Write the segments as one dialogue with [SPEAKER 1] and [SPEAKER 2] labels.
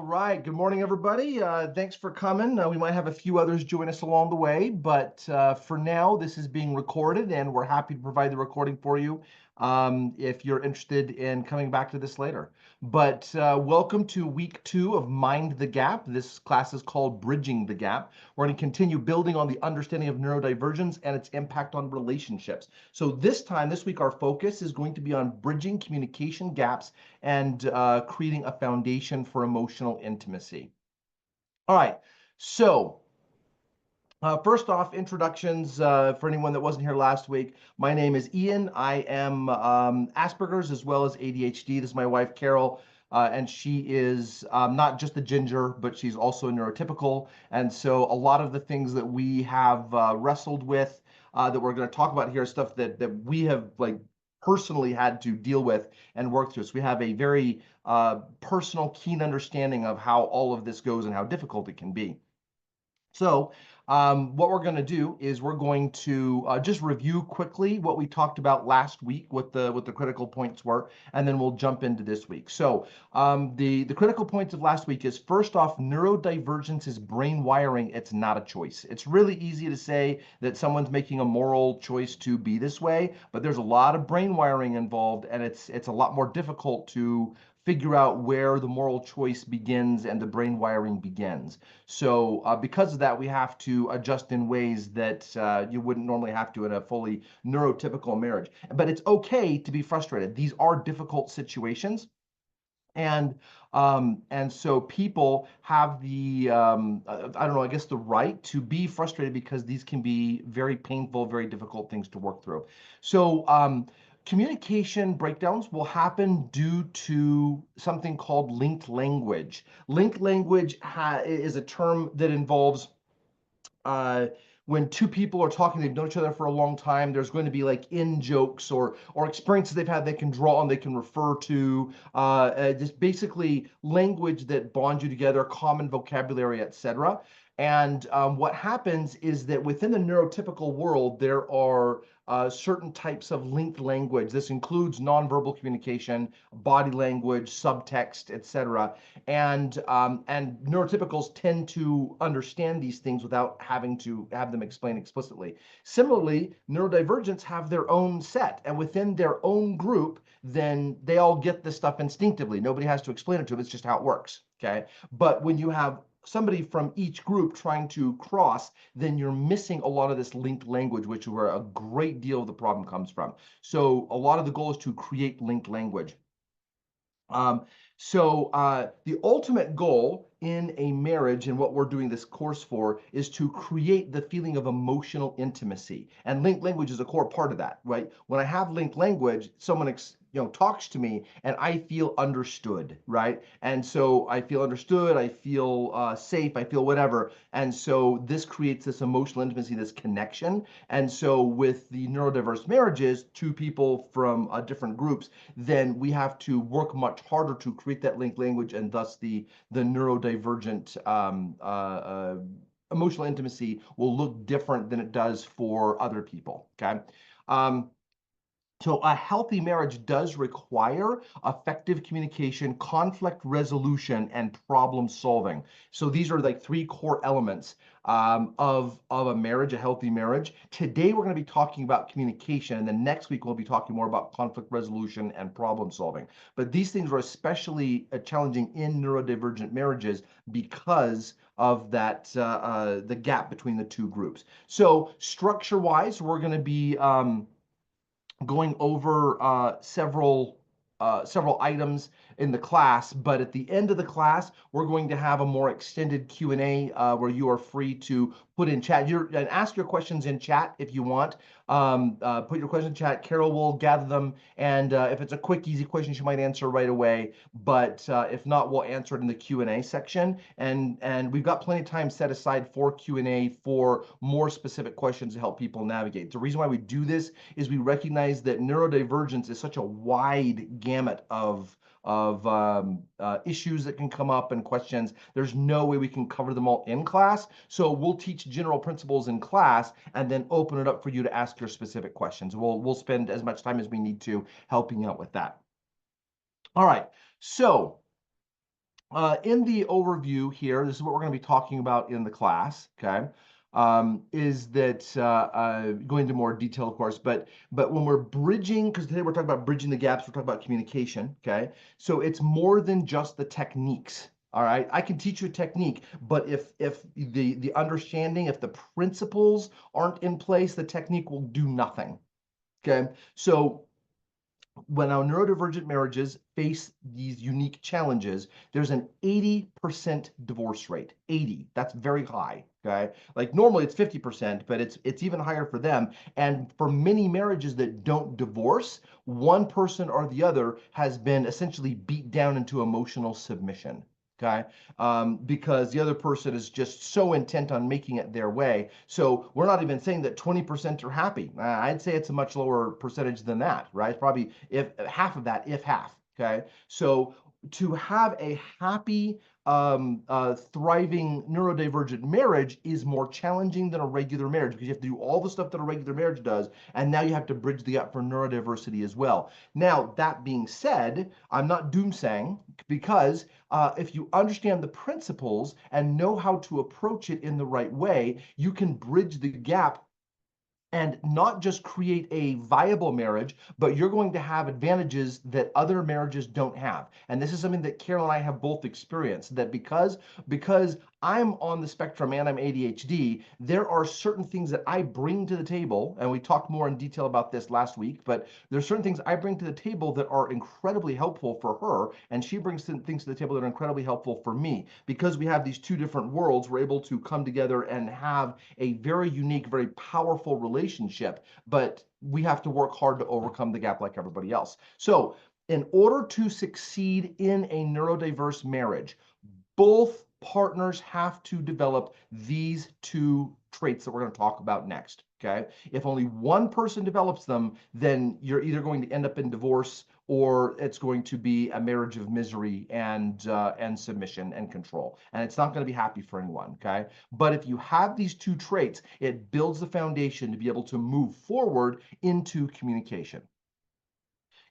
[SPEAKER 1] All right. Good morning, everybody. Thanks for coming. We might have a few others join us along the way, but for now, this is being recorded, and we're happy to provide the recording for you if you're interested in coming back to this later. But welcome to week 2 of Mind the Gap. This class is called Bridging the Gap. We're going to continue building on the understanding of neurodivergence and its impact on relationships. So this week, our focus is going to be on bridging communication gaps and creating a foundation for emotional intimacy. All right, so first off, introductions for anyone that wasn't here last week. My name is Ian. I am Asperger's as well as ADHD. This is my wife, Carol. And she is not just a ginger, but she's also a neurotypical. And so a lot of the things that we have wrestled with that we're going to talk about here is stuff that we have personally had to deal with and work through. So we have a very personal, keen understanding of how all of this goes and how difficult it can be. So what we're going to do is we're going to just review quickly what we talked about last week, what the critical points were, and then we'll jump into this week. So the critical points of last week is, first off, neurodivergence is brain wiring. It's not a choice. It's really easy to say that someone's making a moral choice to be this way, but there's a lot of brain wiring involved, and it's a lot more difficult to figure out where the moral choice begins and the brain wiring begins. So because of that, we have to adjust in ways that you wouldn't normally have to in a fully neurotypical marriage. But it's okay to be frustrated. These are difficult situations. And so people have the I don't know, I guess the right to be frustrated because these can be very painful, very difficult things to work through. So communication breakdowns will happen due to something called linked language. Linked language is a term that involves when two people are talking, they've known each other for a long time, there's going to be like in jokes or experiences they've had they can draw on, they can refer to, just basically language that bonds you together, common vocabulary, etc. And what happens is that within the neurotypical world, there are certain types of linked language. This includes nonverbal communication, body language, subtext, etc. And neurotypicals tend to understand these things without having to have them explained explicitly. Similarly, neurodivergents have their own set, and within their own group, then they all get this stuff instinctively. Nobody has to explain it to them. It's just how it works. Okay, but when you have somebody from each group trying to cross, then you're missing a lot of this linked language, which is where a great deal of the problem comes from. So a lot of the goal is to create linked language. The ultimate goal in a marriage, and what we're doing this course for, is to create the feeling of emotional intimacy. And linked language is a core part of that, right? When I have linked language, someone talks to me and I feel understood, right? And so I feel understood, I feel safe, I feel whatever. And so this creates this emotional intimacy, this connection. And so with the neurodiverse marriages, two people from different groups, then we have to work much harder to create that linked language, and thus the neurodivergent emotional intimacy will look different than it does for other people, okay? So a healthy marriage does require effective communication, conflict resolution, and problem solving. So these are like 3 core elements of a marriage, a healthy marriage. Today, we're going to be talking about communication, and then next week, we'll be talking more about conflict resolution and problem solving. But these things are especially challenging in neurodivergent marriages because of that, the gap between the 2 groups. So structure-wise, we're going to be going over several items in the class, but at the end of the class, we're going to have a more extended Q&A where you are free to put in chat and ask your questions in chat if you want. Put your questions in chat. Carol will gather them, and if it's a quick, easy question, she might answer right away. But if not, we'll answer it in the Q&A section. And we've got plenty of time set aside for Q&A for more specific questions to help people navigate. The reason why we do this is we recognize that neurodivergence is such a wide gamut of issues that can come up and questions. There's no way we can cover them all in class. So we'll teach general principles in class and then open it up for you to ask your specific questions. We'll spend as much time as we need to helping out with that. All right. So In the overview here, this is what we're going to be talking about in the class, okay? Is that going into more detail, of course, but when we're bridging, because today we're talking about bridging the gaps, we're talking about communication, okay? So it's more than just the techniques, all right? I can teach you a technique, but if the understanding, if the principles aren't in place, the technique will do nothing, okay? So when our neurodivergent marriages face these unique challenges, there's an 80% divorce rate. 80, that's very high, okay? Like normally it's 50%, but it's even higher for them. And for many marriages that don't divorce, one person or the other has been essentially beat down into emotional submission. Okay, because the other person is just so intent on making it their way. So we're not even saying that 20% are happy. I'd say it's a much lower percentage than that, right? Probably if half of that, if half. Okay, so to have a happy, thriving neurodivergent marriage is more challenging than a regular marriage because you have to do all the stuff that a regular marriage does, and now you have to bridge the gap for neurodiversity as well. Now, that being said, I'm not doomsaying because if you understand the principles and know how to approach it in the right way, you can bridge the gap and not just create a viable marriage, but you're going to have advantages that other marriages don't have. And this is something that Carol and I have both experienced, that because I'm on the spectrum and I'm ADHD, there are certain things that I bring to the table, and we talked more in detail about this last week, but there's certain things I bring to the table that are incredibly helpful for her, and she brings things to the table that are incredibly helpful for me. Because we have these two different worlds, we're able to come together and have a very unique, very powerful relationship, but we have to work hard to overcome the gap like everybody else. So in order to succeed in a neurodiverse marriage, both partners have to develop these two traits that we're going to talk about next. Okay, if only one person develops them, then you're either going to end up in divorce or it's going to be a marriage of misery and submission and control, and it's not going to be happy for anyone. Okay, but if you have these two traits, it builds the foundation to be able to move forward into communication.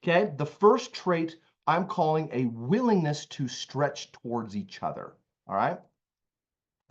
[SPEAKER 1] Okay, the first trait I'm calling a willingness to stretch towards each other. All right.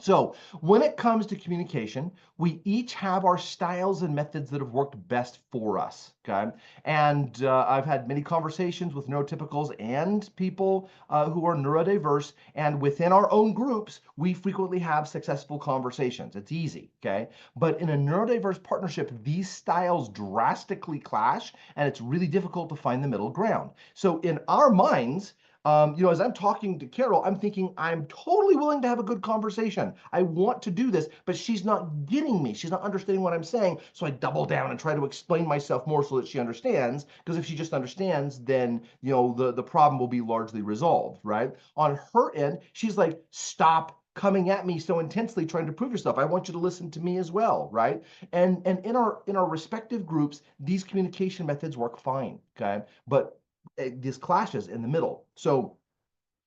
[SPEAKER 1] So when it comes to communication, we each have our styles and methods that have worked best for us, okay? And I've had many conversations with neurotypicals and people who are neurodiverse, and within our own groups, we frequently have successful conversations. It's easy, okay? But in a neurodiverse partnership, these styles drastically clash, and it's really difficult to find the middle ground. So in our minds, as I'm talking to Carol, I'm thinking I'm totally willing to have a good conversation. I want to do this, but she's not getting me. She's not understanding what I'm saying. So I double down and try to explain myself more so that she understands. Because if she just understands, then the problem will be largely resolved, right? On her end, she's like, stop coming at me so intensely trying to prove yourself. I want you to listen to me as well, right? And in our respective groups, these communication methods work fine, okay? But these clashes in the middle. So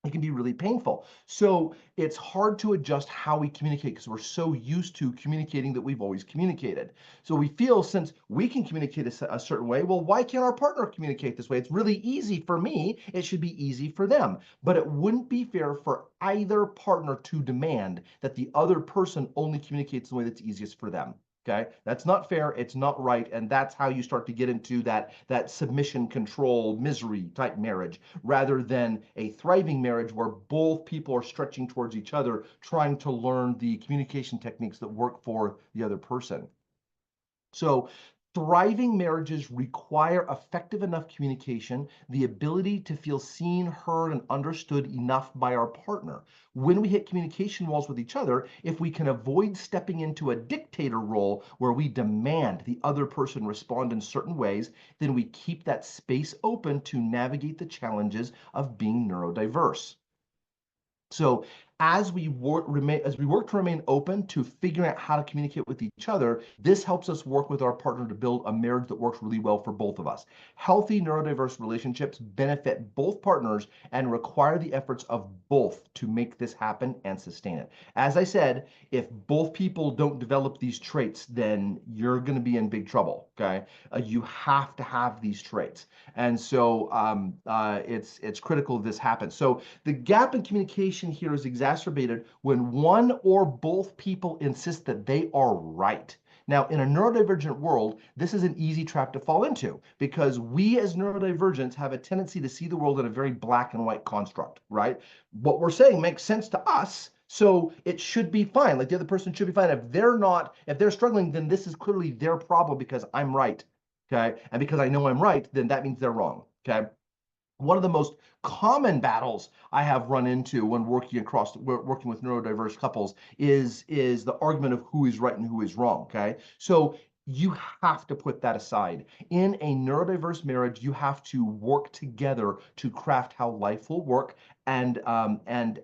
[SPEAKER 1] it can be really painful. So it's hard to adjust how we communicate because we're so used to communicating that we've always communicated. So we feel since we can communicate a certain way, well, why can't our partner communicate this way? It's really easy for me. It should be easy for them. But it wouldn't be fair for either partner to demand that the other person only communicates the way that's easiest for them. Okay, that's not fair, it's not right, and that's how you start to get into that submission, control, misery type marriage, rather than a thriving marriage where both people are stretching towards each other, trying to learn the communication techniques that work for the other person. So thriving marriages require effective enough communication, the ability to feel seen, heard, and understood enough by our partner. When we hit communication walls with each other, if we can avoid stepping into a dictator role where we demand the other person respond in certain ways, then we keep that space open to navigate the challenges of being neurodiverse. So as we work to remain open to figuring out how to communicate with each other, this helps us work with our partner to build a marriage that works really well for both of us. Healthy neurodiverse relationships benefit both partners and require the efforts of both to make this happen and sustain it. As I said, if both people don't develop these traits, then you're going to be in big trouble. Okay, you have to have these traits, and so it's critical this happens. So the gap in communication here is exacerbated when one or both people insist that they are right. Now, in a neurodivergent world, this is an easy trap to fall into because we as neurodivergents have a tendency to see the world in a very black and white construct, right? What we're saying makes sense to us, so it should be fine. Like the other person should be fine. If they're struggling, then this is clearly their problem because I'm right, okay? And because I know I'm right, then that means they're wrong, okay? One of the most common battles I have run into when working with neurodiverse couples is the argument of who is right and who is wrong. Okay, so you have to put that aside. In a neurodiverse marriage, you have to work together to craft how life will work, and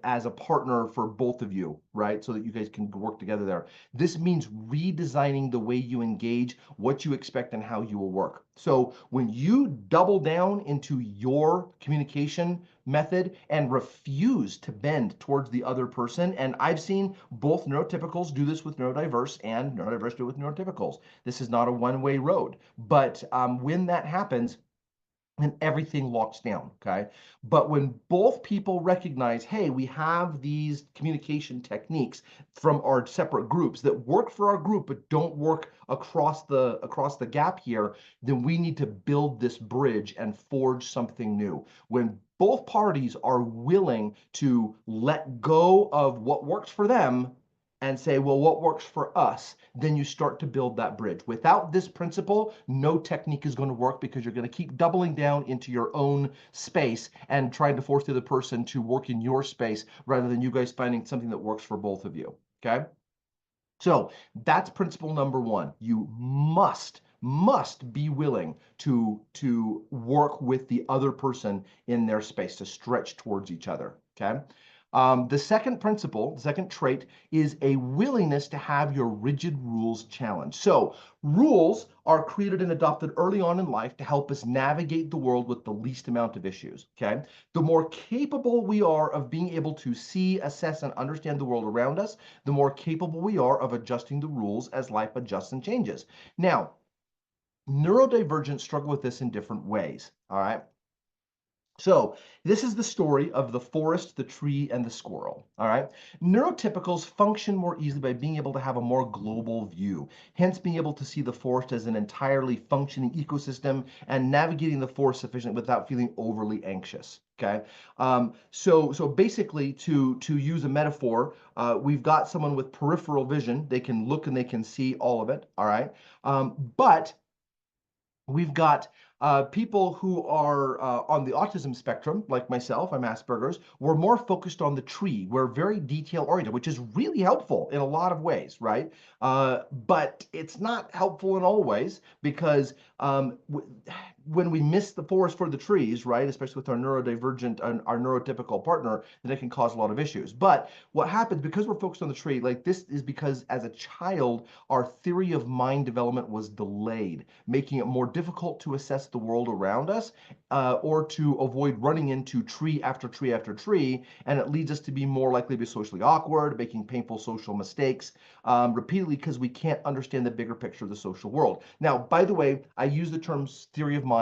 [SPEAKER 1] as a partner for both of you, right? So that you guys can work together there. This means redesigning the way you engage, what you expect, and how you will work. So when you double down into your communication method and refuse to bend towards the other person, and I've seen both neurotypicals do this with neurodiverse and neurodiverse do it with neurotypicals. This is not a one-way road, but when that happens, and everything locks down, okay? But when both people recognize, hey, we have these communication techniques from our separate groups that work for our group but don't work across the gap here, then we need to build this bridge and forge something new. When both parties are willing to let go of what works for them and say, well, what works for us, then you start to build that bridge. Without this principle, no technique is going to work because you're going to keep doubling down into your own space and trying to force the other person to work in your space rather than you guys finding something that works for both of you, okay? So that's principle number one. You must be willing to work with the other person in their space, to stretch towards each other, okay? The second principle, the second trait, is a willingness to have your rigid rules challenged. So rules are created and adopted early on in life to help us navigate the world with the least amount of issues, okay? The more capable we are of being able to see, assess, and understand the world around us, the more capable we are of adjusting the rules as life adjusts and changes. Now, neurodivergents struggle with this in different ways, all right? So this is the story of the forest, the tree, and the squirrel, all right? Neurotypicals function more easily by being able to have a more global view, hence being able to see the forest as an entirely functioning ecosystem and navigating the forest sufficiently without feeling overly anxious, okay? So basically, to use a metaphor, we've got someone with peripheral vision. They can look and they can see all of it, all right? But we've got people who are on the autism spectrum, like myself, I'm Asperger's. We're more focused on the tree. We're very detail oriented, which is really helpful in a lot of ways, right? But it's not helpful in all ways because when we miss the forest for the trees, right, especially with our neurodivergent and our neurotypical partner, then it can cause a lot of issues. But what happens, because we're focused on the tree, like this is because as a child, our theory of mind development was delayed, making it more difficult to assess the world around us or to avoid running into tree after tree after tree. And it leads us to be more likely to be socially awkward, making painful social mistakes repeatedly because we can't understand the bigger picture of the social world. Now, by the way, I use the term theory of mind.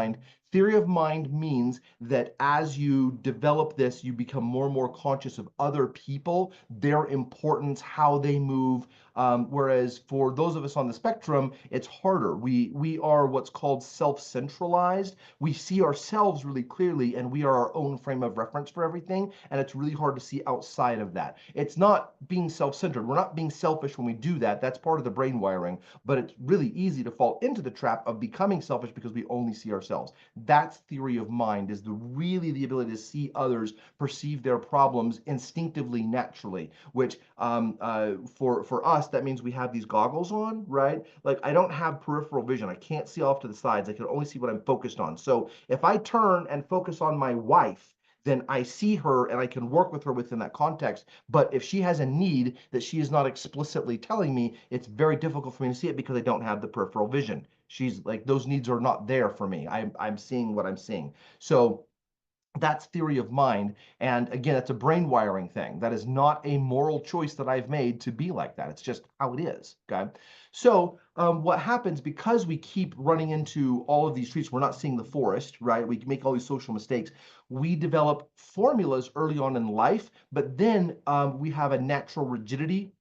[SPEAKER 1] Theory of mind means that as you develop this, you become more and more conscious of other people, their importance, how they move. Whereas for those of us on the spectrum, it's harder. We are what's called self-centralized. We see ourselves really clearly, and we are our own frame of reference for everything. And it's really hard to see outside of that. It's not being self-centered. We're not being selfish when we do that. That's part of the brain wiring. But it's really easy to fall into the trap of becoming selfish because we only see ourselves. That's theory of mind, is really the ability to see others, perceive their problems instinctively, naturally, which for us, that means we have these goggles on, right? Like I don't have peripheral vision. I can't see off to the sides. I can only see what I'm focused on. So if I turn and focus on my wife, then I see her and I can work with her within that context. But if she has a need that she is not explicitly telling me, it's very difficult for me to see it because I don't have the peripheral vision. She's like, those needs are not there for me. I'm seeing what I'm seeing. So that's theory of mind. And again, it's a brain wiring thing. That is not a moral choice that I've made to be like that. It's just how it is. Okay. So what happens because we keep running into all of these trees, we're not seeing the forest, right? We make all these social mistakes. We develop formulas early on in life, but then we have a natural rigidity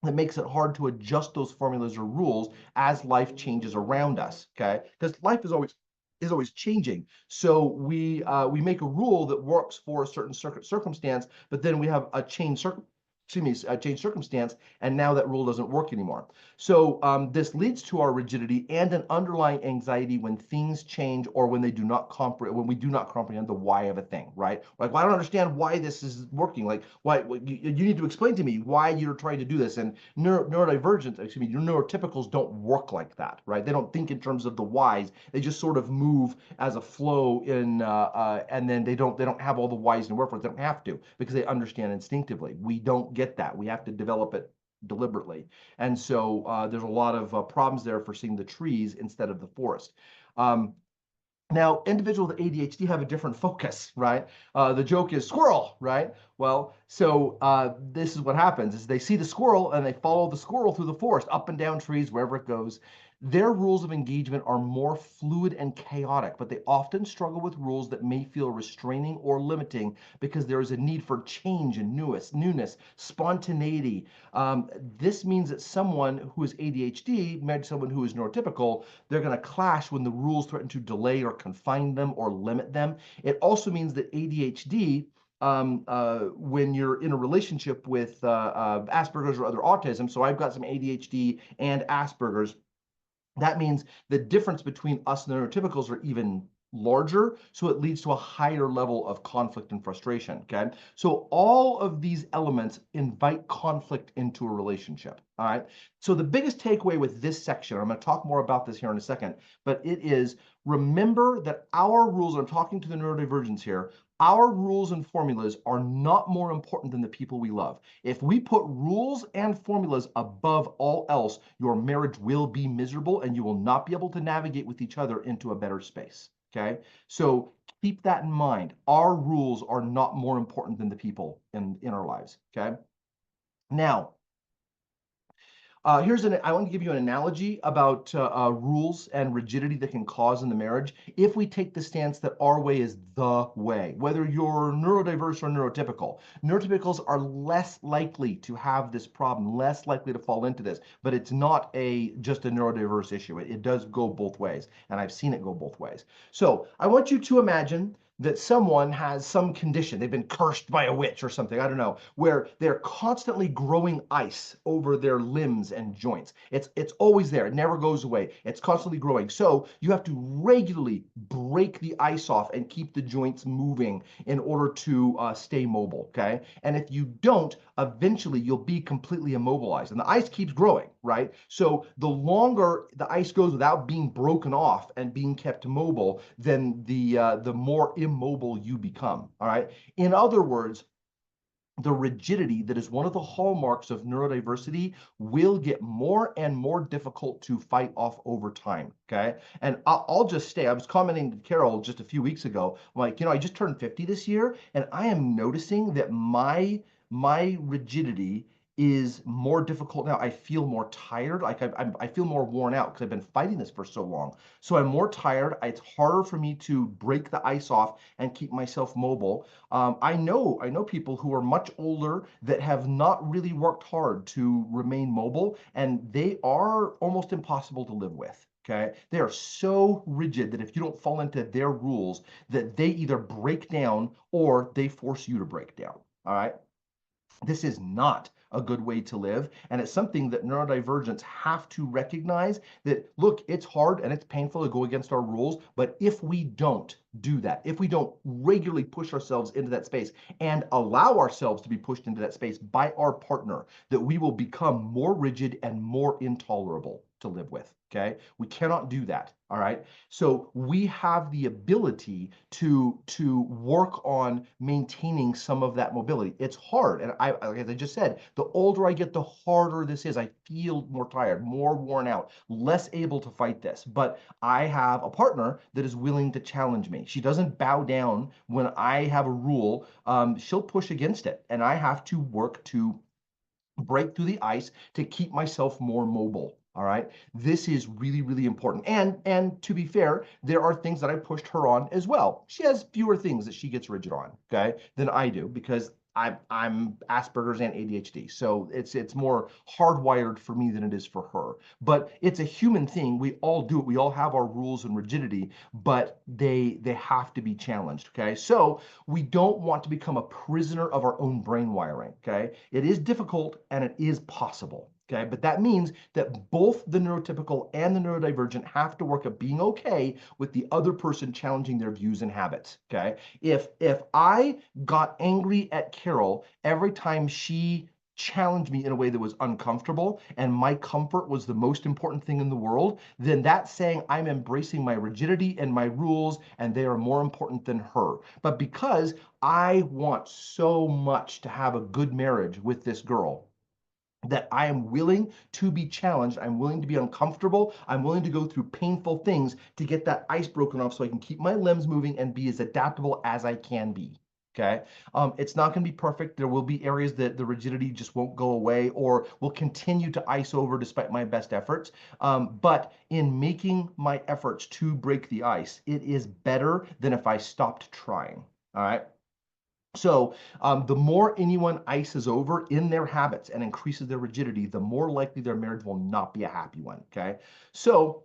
[SPEAKER 1] that makes it hard to adjust those formulas or rules as life changes around us. Okay, because life is always changing. So we make a rule that works for a certain circumstance, but then we have a change circumstance, and now that rule doesn't work anymore. So this leads to our rigidity and an underlying anxiety when things change or when they do not comprehend, when we do not comprehend the why of a thing, right? Like, well, I don't understand why this is working. Like, why you need to explain to me why you're trying to do this. And neurodivergent, excuse me, your neurotypicals don't work like that, right? They don't think in terms of the whys. They just sort of move as a flow and then they don't have all the whys and wherefores. They don't have to because they understand instinctively. We don't get that. We have to develop it deliberately. And so there's a lot of problems there for seeing the trees instead of the forest. Now, individuals with ADHD have a different focus, right? The joke is squirrel, right? Well, so this is what happens is they see the squirrel and they follow the squirrel through the forest, up and down trees, wherever it goes. Their rules of engagement are more fluid and chaotic, but they often struggle with rules that may feel restraining or limiting because there is a need for change and newness, spontaneity. This means that someone who is ADHD married to someone who is neurotypical, they're going to clash when the rules threaten to delay or confine them or limit them. It also means that ADHD, when you're in a relationship with Asperger's or other autism, so I've got some ADHD and Asperger's, that means the difference between us and the neurotypicals are even larger, so it leads to a higher level of conflict and frustration. Okay, so all of these elements invite conflict into a relationship. All right, so the biggest takeaway with this section, I'm going to talk more about this here in a second, but it is, remember that our rules, I'm talking to the neurodivergents here, our rules and formulas are not more important than the people we love. If we put rules and formulas above all else, your marriage will be miserable and you will not be able to navigate with each other into a better space. Okay, so keep that in mind. Our rules are not more important than the people in our lives. Okay, now I want to give you an analogy about rules and rigidity that can cause in the marriage. If we take the stance that our way is the way, whether you're neurodiverse or neurotypical, neurotypicals are less likely to have this problem, less likely to fall into this, but it's not just a neurodiverse issue. It does go both ways, and I've seen it go both ways. So I want you to imagine that someone has some condition, they've been cursed by a witch or something, I don't know, where they're constantly growing ice over their limbs and joints. It's always there, it never goes away, it's constantly growing. So you have to regularly break the ice off and keep the joints moving in order to stay mobile, okay? And if you don't, eventually you'll be completely immobilized, and the ice keeps growing, right? So the longer the ice goes without being broken off and being kept mobile, then the more immobile you become. All right. In other words, the rigidity that is one of the hallmarks of neurodiversity will get more and more difficult to fight off over time. Okay. And I'll just say, I was commenting to Carol just a few weeks ago, I'm like, I just turned 50 this year, and I am noticing that my rigidity is more difficult now. I feel more tired. Like I feel more worn out because I've been fighting this for so long. So I'm more tired. It's harder for me to break the ice off and keep myself mobile. I know people who are much older that have not really worked hard to remain mobile, and they are almost impossible to live with. Okay, they are so rigid that if you don't fall into their rules, that they either break down or they force you to break down. All right. This is not a good way to live. And it's something that neurodivergents have to recognize that, look, it's hard and it's painful to go against our rules, but if we don't do that, if we don't regularly push ourselves into that space and allow ourselves to be pushed into that space by our partner, that we will become more rigid and more intolerable to live with. Okay, we cannot do that. All right, so we have the ability to work on maintaining some of that mobility. It's hard, and like I just said, the older I get, the harder this is. I feel more tired, more worn out, less able to fight this. But I have a partner that is willing to challenge me. She doesn't bow down when I have a rule. She'll push against it, and I have to work to break through the ice to keep myself more mobile. All right, this is really, really important. And to be fair, there are things that I pushed her on as well. She has fewer things that she gets rigid on, okay, than I do, because I'm Asperger's and ADHD, so it's more hardwired for me than it is for her. But it's a human thing. We all do it. We all have our rules and rigidity, but they have to be challenged. Okay, so we don't want to become a prisoner of our own brain wiring. Okay, it is difficult and it is possible. Okay, but that means that both the neurotypical and the neurodivergent have to work at being okay with the other person challenging their views and habits. Okay, if I got angry at Carol every time she challenged me in a way that was uncomfortable and my comfort was the most important thing in the world, then that's saying I'm embracing my rigidity and my rules and they are more important than her. But because I want so much to have a good marriage with this girl, that I am willing to be challenged, I'm willing to be uncomfortable, I'm willing to go through painful things to get that ice broken off so I can keep my limbs moving and be as adaptable as I can be. Okay, it's not going to be perfect. There will be areas that the rigidity just won't go away or will continue to ice over despite my best efforts. But in making my efforts to break the ice, it is better than if I stopped trying. All right. So the more anyone ices over in their habits and increases their rigidity, the more likely their marriage will not be a happy one. Okay. So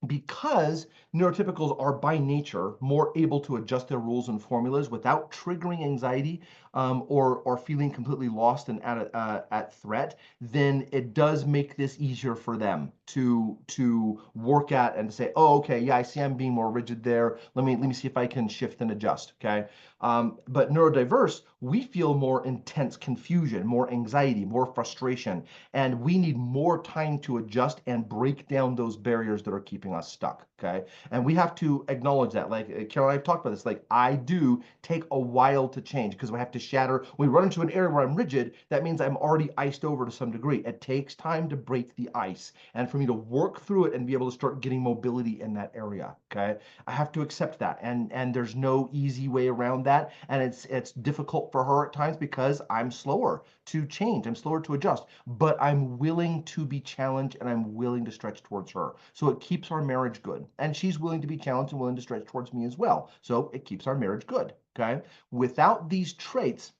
[SPEAKER 1] because neurotypicals are by nature more able to adjust their rules and formulas without triggering anxiety or feeling completely lost and at threat, then it does make this easier for them to work at and to say, oh, okay, yeah, I see I'm being more rigid there. Let me see if I can shift and adjust. Okay, but neurodiverse, we feel more intense confusion, more anxiety, more frustration, and we need more time to adjust and break down those barriers that are keeping us stuck. Okay, and we have to acknowledge that. Like Carol and I've talked about this. Like I do take a while to change because we have to shatter. When we run into an area where I'm rigid, that means I'm already iced over to some degree. It takes time to break the ice and for me to work through it and be able to start getting mobility in that area. Okay, I have to accept that, and there's no easy way around that, and it's difficult for her at times because I'm slower to change, I'm slower to adjust, but I'm willing to be challenged and I'm willing to stretch towards her. So it keeps our marriage good. And she's willing to be challenged and willing to stretch towards me as well. So it keeps our marriage good. Okay. Without these traits,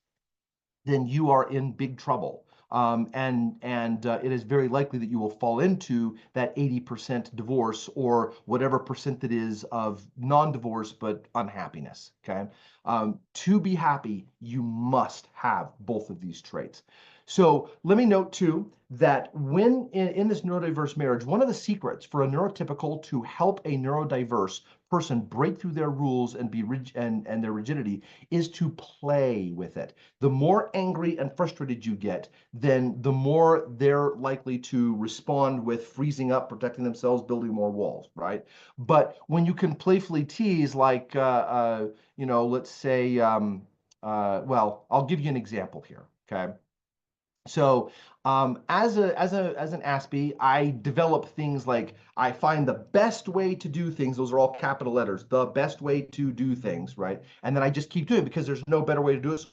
[SPEAKER 1] then you are in big trouble. And it is very likely that you will fall into that 80% divorce or whatever percent that is of non-divorce but unhappiness. Okay, to be happy, you must have both of these traits. So let me note too that when in this neurodiverse marriage, one of the secrets for a neurotypical to help a neurodiverse person break through their rules and be and their rigidity is to play with it. The more angry and frustrated you get, then the more they're likely to respond with freezing up, protecting themselves, building more walls, right? But when you can playfully tease, like, let's say, well, I'll give you an example here, okay? So as an Aspie, I develop things like I find the best way to do things. Those are all capital letters, the best way to do things, right? And then I just keep doing it because there's no better way to do it.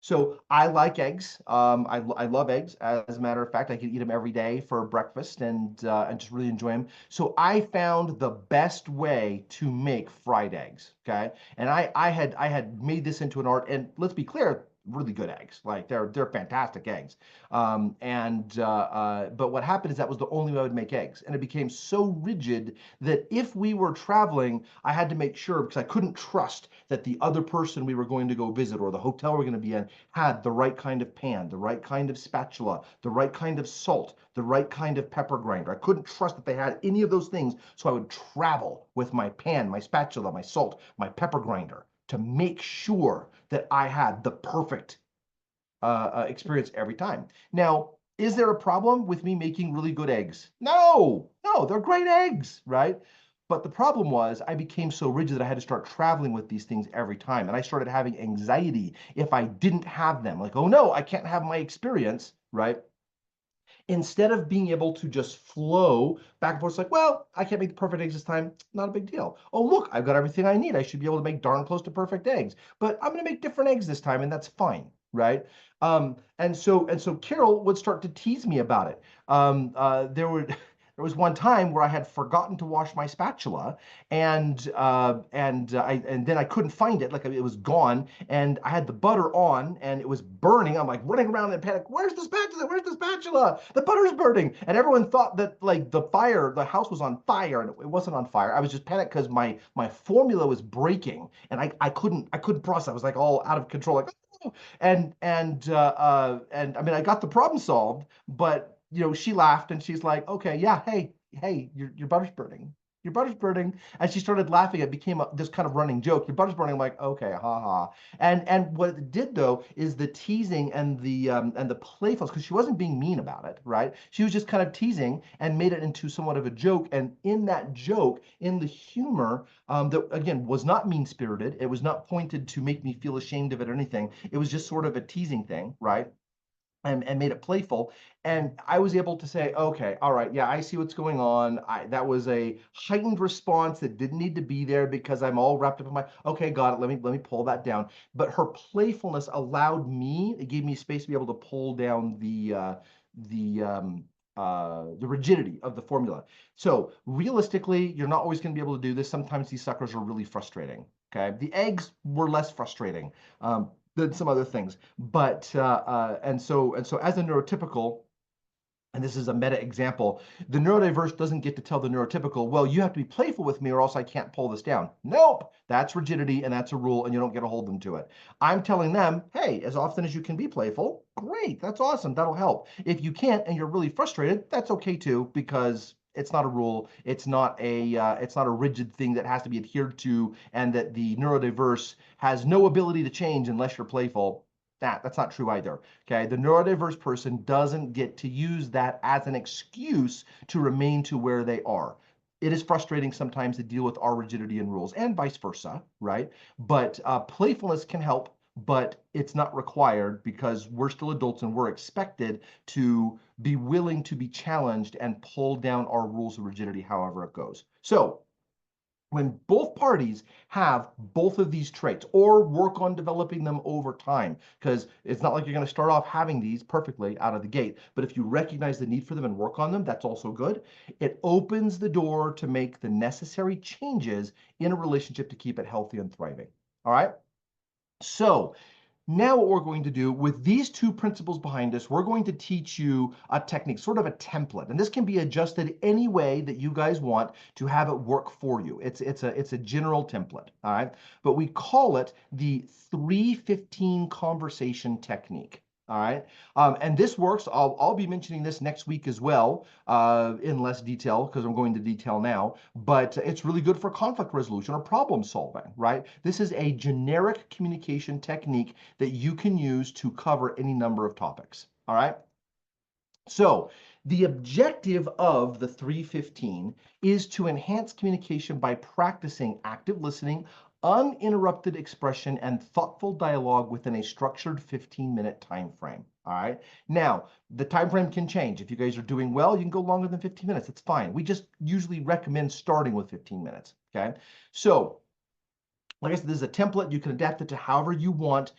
[SPEAKER 1] So I like eggs. I love eggs. As a matter of fact, I can eat them every day for breakfast and just really enjoy them. So I found the best way to make fried eggs. Okay, and I had made this into an art. And let's be clear, really good eggs. Like they're fantastic eggs. But what happened is that was the only way I would make eggs, and it became so rigid that if we were traveling, I had to make sure, because I couldn't trust that the other person we were going to go visit or the hotel we're going to be in had the right kind of pan, the right kind of spatula, the right kind of salt, the right kind of pepper grinder. I couldn't trust that they had any of those things, so I would travel with my pan, my spatula, my salt, my pepper grinder to make sure that I had the perfect experience every time. Now, is there a problem with me making really good eggs? No, no, they're great eggs, right? But the problem was I became so rigid that I had to start traveling with these things every time. And I started having anxiety if I didn't have them. Like, oh no, I can't have my experience, right? Instead of being able to just flow back and forth, it's like, well, I can't make the perfect eggs this time. Not a big deal. Oh, look, I've got everything I need. I should be able to make darn close to perfect eggs. But I'm going to make different eggs this time, and that's fine, right? And so Carol would start to tease me about it. There was one time where I had forgotten to wash my spatula, and then I couldn't find it, like it was gone, and I had the butter on, and it was burning. I'm like running around in panic. Where's the spatula? Where's the spatula? The butter's burning, and everyone thought that like the house was on fire, and it wasn't on fire. I was just panicked because my formula was breaking, and I couldn't process. I was like all out of control, like. Oh. And I mean, I got the problem solved, but she laughed and she's like, okay, yeah, hey, your butter's burning. Your butter's burning. And she started laughing. It became this kind of running joke. Your butter's burning. I'm like, okay, ha ha. And what it did though is the teasing and the playfulness, because she wasn't being mean about it, right? She was just kind of teasing and made it into somewhat of a joke. And in that joke, in the humor, that again was not mean-spirited. It was not pointed to make me feel ashamed of it or anything. It was just sort of a teasing thing, right? And made it playful. And I was able to say, okay, all right, yeah, I see what's going on. That was a heightened response that didn't need to be there because I'm all wrapped up in my, okay, got it. Let me pull that down. But her playfulness allowed me, it gave me space to be able to pull down the rigidity of the formula. So realistically, you're not always going to be able to do this. Sometimes these suckers are really frustrating. Okay, the eggs were less frustrating. Than some other things. But and so as a neurotypical, and this is a meta example, the neurodiverse doesn't get to tell the neurotypical, well, you have to be playful with me or else I can't pull this down. Nope, that's rigidity and that's a rule and you don't get to hold them to it. I'm telling them, hey, as often as you can be playful, great, that's awesome, that'll help. If you can't and you're really frustrated, that's okay too, because it's not a rule. It's not a rigid thing that has to be adhered to, and that the neurodiverse has no ability to change unless you're playful. That's not true either. Okay, the neurodiverse person doesn't get to use that as an excuse to remain to where they are. It is frustrating sometimes to deal with our rigidity and rules, and vice versa, right? But playfulness can help, but it's not required because we're still adults and we're expected to be willing to be challenged and pull down our rules of rigidity however it goes. So when both parties have both of these traits or work on developing them over time, because it's not like you're going to start off having these perfectly out of the gate, but if you recognize the need for them and work on them, that's also good. It opens the door to make the necessary changes in a relationship to keep it healthy and thriving. All right? So now what we're going to do with these two principles behind us, we're going to teach you a technique, sort of a template. And this can be adjusted any way that you guys want to have it work for you. It's a general template, all right? But we call it the 315 conversation technique. All right. And this works. I'll be mentioning this next week as well, in less detail because I'm going to detail now. But it's really good for conflict resolution or problem solving, right? This is a generic communication technique that you can use to cover any number of topics. All right. So the objective of the 315 is to enhance communication by practicing active listening, uninterrupted expression, and thoughtful dialogue within a structured 15-minute time frame. All right. Now, the time frame can change. If you guys are doing well, you can go longer than 15 minutes. It's fine. We just usually recommend starting with 15 minutes. Okay. So like I said, this is a template. You can adapt it to however you want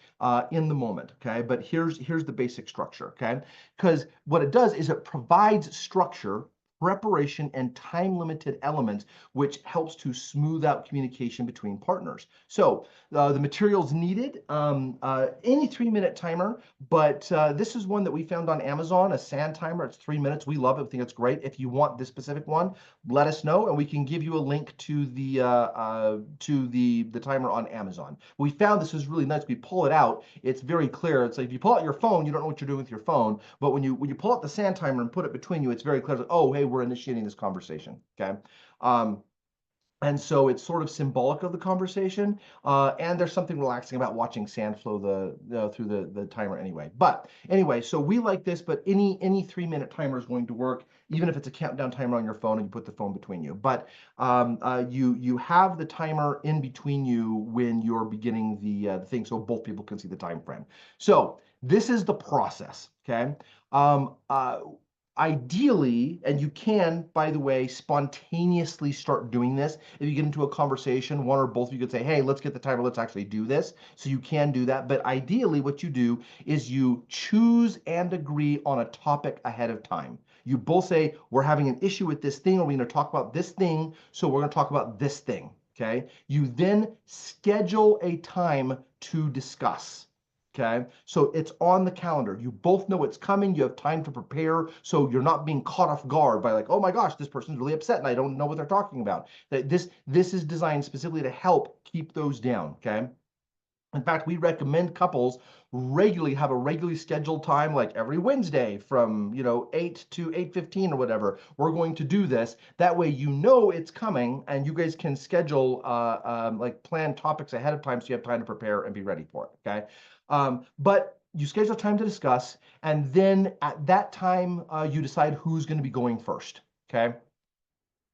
[SPEAKER 1] in the moment, okay? But here's the basic structure, okay? Because what it does is it provides structure preparation and time-limited elements, which helps to smooth out communication between partners. So the materials needed, any 3-minute timer, but this is one that we found on Amazon, a sand timer. It's 3 minutes. We love it. We think it's great. If you want this specific one, let us know, and we can give you a link to the timer on Amazon. We found this is really nice. We pull it out. It's very clear. It's like if you pull out your phone, you don't know what you're doing with your phone. But when you pull out the sand timer and put it between you, it's very clear. It's like, oh, hey, we're initiating this conversation. Okay. And so it's sort of symbolic of the conversation, and there's something relaxing about watching sand flow through the timer anyway. But anyway, so we like this, but any 3-minute timer is going to work, even if it's a countdown timer on your phone and you put the phone between you. But you have the timer in between you when you're beginning the thing, so both people can see the time frame. So this is the process, okay? Ideally, and you can, by the way, spontaneously start doing this. If you get into a conversation, one or both of you could say, hey, let's get the timer, let's actually do this. So you can do that. But ideally, what you do is you choose and agree on a topic ahead of time. You both say, we're having an issue with this thing, or we're going to talk about this thing, so we're going to talk about this thing, okay? You then schedule a time to discuss. Okay, so it's on the calendar. You both know it's coming. You have time to prepare, so you're not being caught off guard by like, oh my gosh, this person's really upset and I don't know what they're talking about. This is designed specifically to help keep those down. Okay. In fact, we recommend couples regularly have a regularly scheduled time, like every Wednesday from 8 to 8:15 or whatever. We're going to do this. That way, you know it's coming, and you guys can schedule like plan topics ahead of time, so you have time to prepare and be ready for it. Okay, but you schedule time to discuss, and then at that time, you decide who's going to be going first. Okay.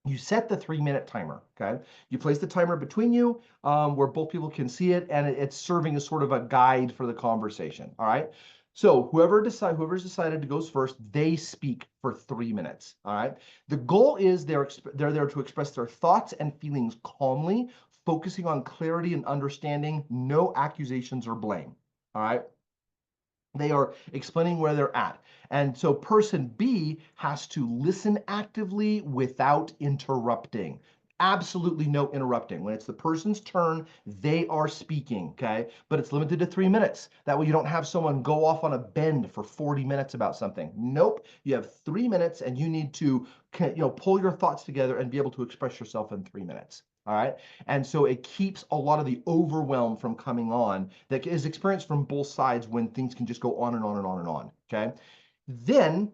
[SPEAKER 1] You set the 3-minute timer, okay? You place the timer between you where both people can see it, and it's serving as sort of a guide for the conversation, all right? So whoever's decided to goes first, they speak for 3 minutes, all right? The goal is they're there to express their thoughts and feelings calmly, focusing on clarity and understanding, no accusations or blame, all right? They are explaining where they're at. And so person B has to listen actively without interrupting. Absolutely no interrupting. When it's the person's turn, they are speaking, okay? But it's limited to 3 minutes. That way you don't have someone go off on a bend for 40 minutes about something. Nope. You have 3 minutes and you need to pull your thoughts together and be able to express yourself in 3 minutes. All right. And so it keeps a lot of the overwhelm from coming on that is experienced from both sides when things can just go on and on and on and on. Okay. Then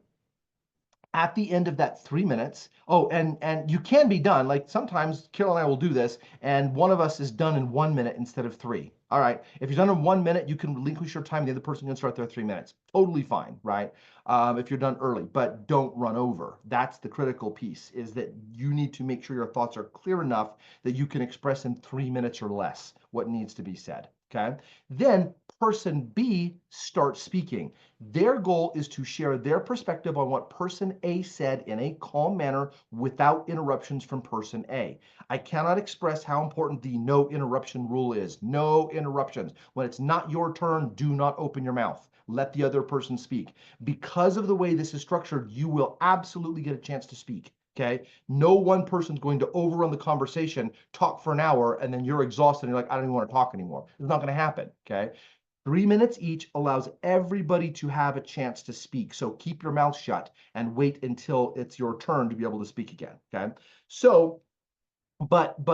[SPEAKER 1] at the end of that 3 minutes, oh, and you can be done. Like sometimes Carol and I will do this, and one of us is done in 1 minute instead of 3. All right. If you're done in 1 minute, you can relinquish your time. The other person can start their 3 minutes. Totally fine, right? If you're done early, but don't run over. That's the critical piece, is that you need to make sure your thoughts are clear enough that you can express in 3 minutes or less what needs to be said. Okay. Then person B starts speaking. Their goal is to share their perspective on what person A said in a calm manner without interruptions from person A. I cannot express how important the no interruption rule is. No interruptions. When it's not your turn, do not open your mouth. Let the other person speak. Because of the way this is structured, you will absolutely get a chance to speak. Okay. No one person's going to overrun the conversation, talk for an hour, and then you're exhausted and you're like, I don't even want to talk anymore. It's not going to happen. Okay. 3 minutes each allows everybody to have a chance to speak. So keep your mouth shut and wait until it's your turn to be able to speak again. Okay. So but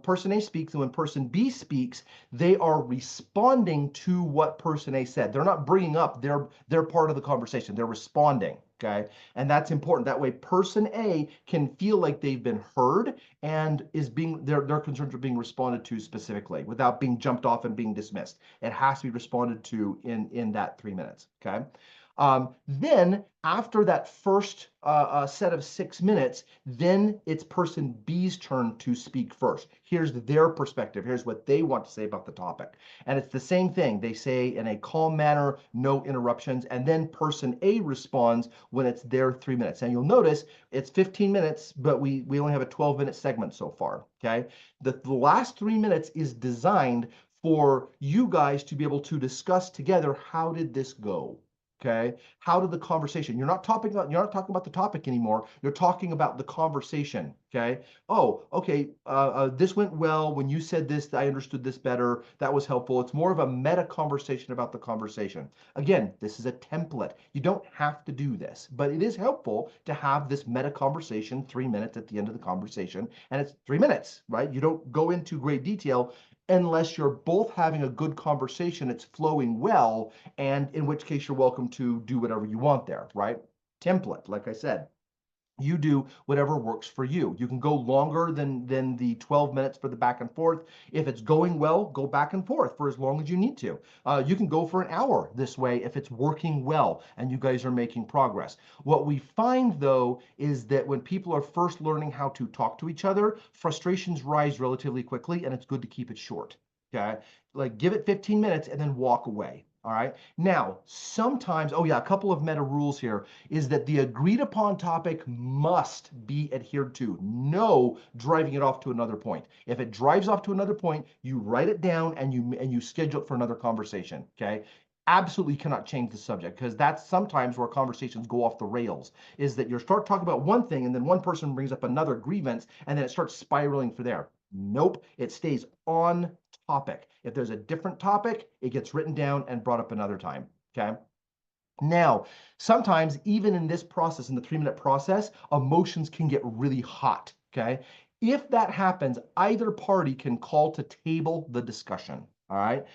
[SPEAKER 1] person A speaks, and when person B speaks, they are responding to what person A said. They're not bringing up their part of the conversation. They're responding, okay? And that's important. That way, person A can feel like they've been heard and their concerns are being responded to specifically without being jumped off and being dismissed. It has to be responded to in that 3 minutes, okay? Then after that first set of 6 minutes, then it's person B's turn to speak first. Here's their perspective. Here's what they want to say about the topic. And it's the same thing. They say in a calm manner, no interruptions. And then person A responds when it's their 3 minutes. And you'll notice it's 15 minutes, but we only have a 12-minute segment so far. Okay. The last 3 minutes is designed for you guys to be able to discuss together, how did this go? Okay. How did the conversation, you're not talking about the topic anymore. You're talking about the conversation. Okay. Oh, okay. This went well. When you said this, I understood this better. That was helpful. It's more of a meta conversation about the conversation. Again, this is a template. You don't have to do this, but it is helpful to have this meta conversation, 3 minutes at the end of the conversation. And it's 3 minutes, right? You don't go into great detail unless you're both having a good conversation, it's flowing well, and in which case you're welcome to do whatever you want there, right? Template, like I said. You do whatever works for you. You can go longer than the 12 minutes for the back and forth. If it's going well, go back and forth for as long as you need to. You can go for an hour this way if it's working well and you guys are making progress. What we find, though, is that when people are first learning how to talk to each other, frustrations rise relatively quickly, and it's good to keep it short. Okay, like give it 15 minutes and then walk away. All right. Now, sometimes, oh yeah, a couple of meta rules here is that the agreed upon topic must be adhered to. No driving it off to another point. If it drives off to another point, you write it down and you schedule it for another conversation. Okay. Absolutely cannot change the subject, because that's sometimes where conversations go off the rails, is that you start talking about one thing and then one person brings up another grievance and then it starts spiraling for there. Nope, it stays on topic. If there's a different topic, it gets written down and brought up another time. Okay. Now, sometimes even in this process, in the 3-minute process, emotions can get really hot. Okay. If that happens, either party can call to table the discussion. All right.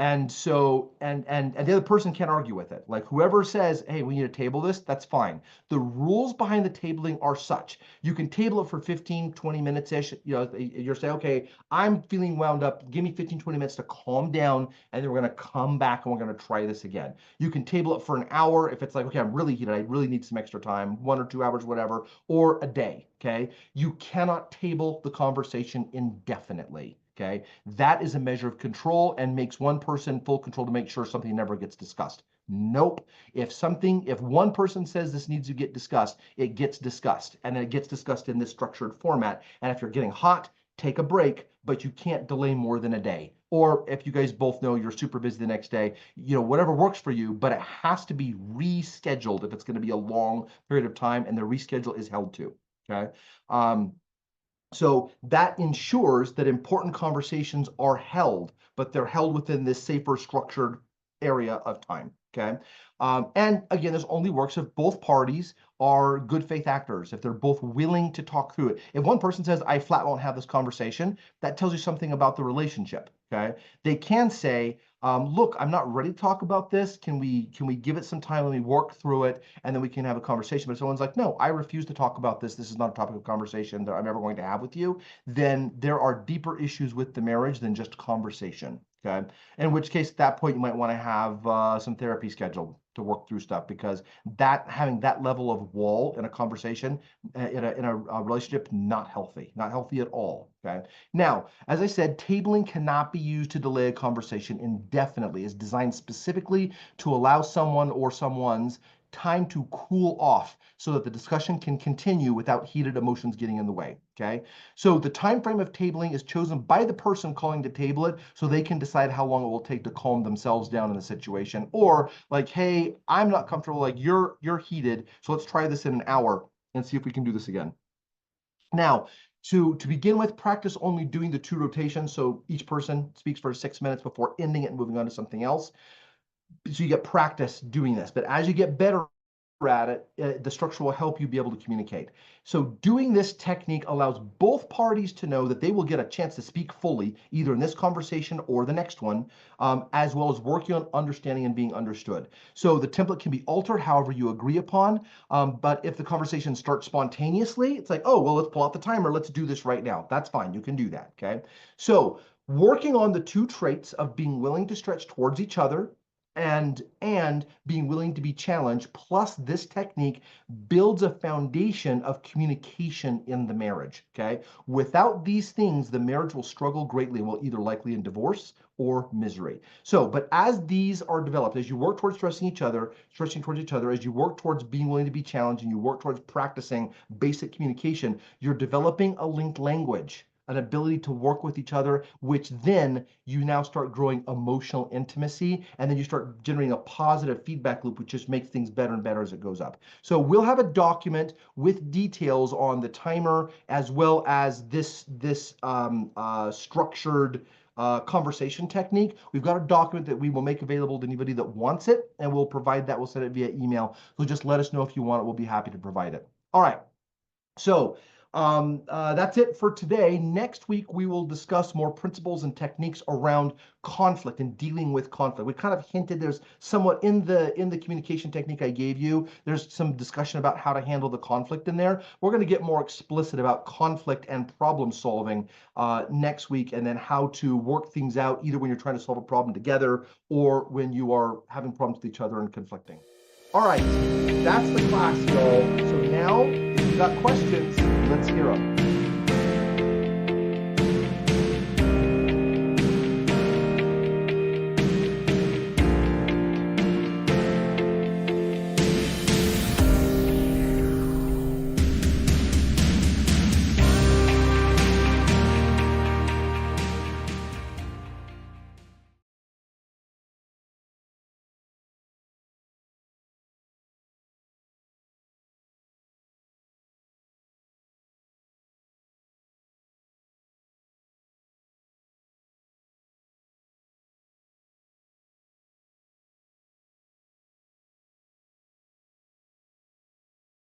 [SPEAKER 1] And so, and the other person can't argue with it. Like whoever says, hey, we need to table this, that's fine. The rules behind the tabling are such. You can table it for 15, 20 minutes-ish. You know, you're saying, okay, I'm feeling wound up. Give me 15, 20 minutes to calm down, and then we're going to come back and we're going to try this again. You can table it for an hour if it's like, okay, I'm really heated. I really need some extra time, 1 or 2 hours, whatever, or a day. Okay. You cannot table the conversation indefinitely. Okay, that is a measure of control and makes one person full control to make sure something never gets discussed. Nope. If one person says this needs to get discussed, it gets discussed, and then it gets discussed in this structured format. And if you're getting hot, take a break, but you can't delay more than a day. Or if you guys both know you're super busy the next day, you know, whatever works for you, but it has to be rescheduled if it's going to be a long period of time, and the reschedule is held to. Okay. So that ensures that important conversations are held, but they're held within this safer, structured area of time. Okay. And again, this only works if both parties are good faith actors, if they're both willing to talk through it. If one person says, I flat won't have this conversation, that tells you something about the relationship. Okay. They can say, look, I'm not ready to talk about this. Can we give it some time? Let me work through it, and then we can have a conversation. But if someone's like, no, I refuse to talk about this. This is not a topic of conversation that I'm ever going to have with you. Then there are deeper issues with the marriage than just conversation. Okay. In which case, at that point, you might want to have some therapy scheduled to work through stuff, because having that level of wall in a conversation, in a relationship, not healthy at all. Okay. Now, as I said, tabling cannot be used to delay a conversation indefinitely. It's designed specifically to allow someone or someone's time to cool off so that the discussion can continue without heated emotions getting in the way. Okay. So the time frame of tabling is chosen by the person calling to table it, so they can decide how long it will take to calm themselves down in the situation. Or like, hey, I'm not comfortable, like you're heated, so let's try this in an hour and see if we can do this again. Now, to begin with, practice only doing the 2 rotations. So each person speaks for 6 minutes before ending it and moving on to something else. So you get practice doing this. But as you get better at it, the structure will help you be able to communicate. So doing this technique allows both parties to know that they will get a chance to speak fully, either in this conversation or the next one, as well as working on understanding and being understood. So the template can be altered however you agree upon. But if the conversation starts spontaneously, it's like, oh, well, let's pull out the timer. Let's do this right now. That's fine. You can do that. Okay. So working on the 2 traits of being willing to stretch towards each other and being willing to be challenged, plus this technique builds a foundation of communication in the marriage. Okay. Without these things, the marriage will struggle greatly and will either likely in divorce or misery. So, but as these are developed, as you work towards stretching towards each other, as you work towards being willing to be challenged, and you work towards practicing basic communication, you're developing a linked language, an ability to work with each other, which then you now start growing emotional intimacy, and then you start generating a positive feedback loop, which just makes things better and better as it goes up. So we'll have a document with details on the timer, as well as this structured conversation technique. We've got a document that we will make available to anybody that wants it, and we'll provide that. We'll send it via email. So just let us know if you want it. We'll be happy to provide it. All right. So that's it for today. Next week, we will discuss more principles and techniques around conflict and dealing with conflict. We kind of hinted there's somewhat in the communication technique I gave you, there's some discussion about how to handle the conflict in there. We're going to get more explicit about conflict and problem solving next week, and then how to work things out either when you're trying to solve a problem together or when you are having problems with each other and conflicting. All right, that's the class, y'all. So now, if you've got questions, let's hear them.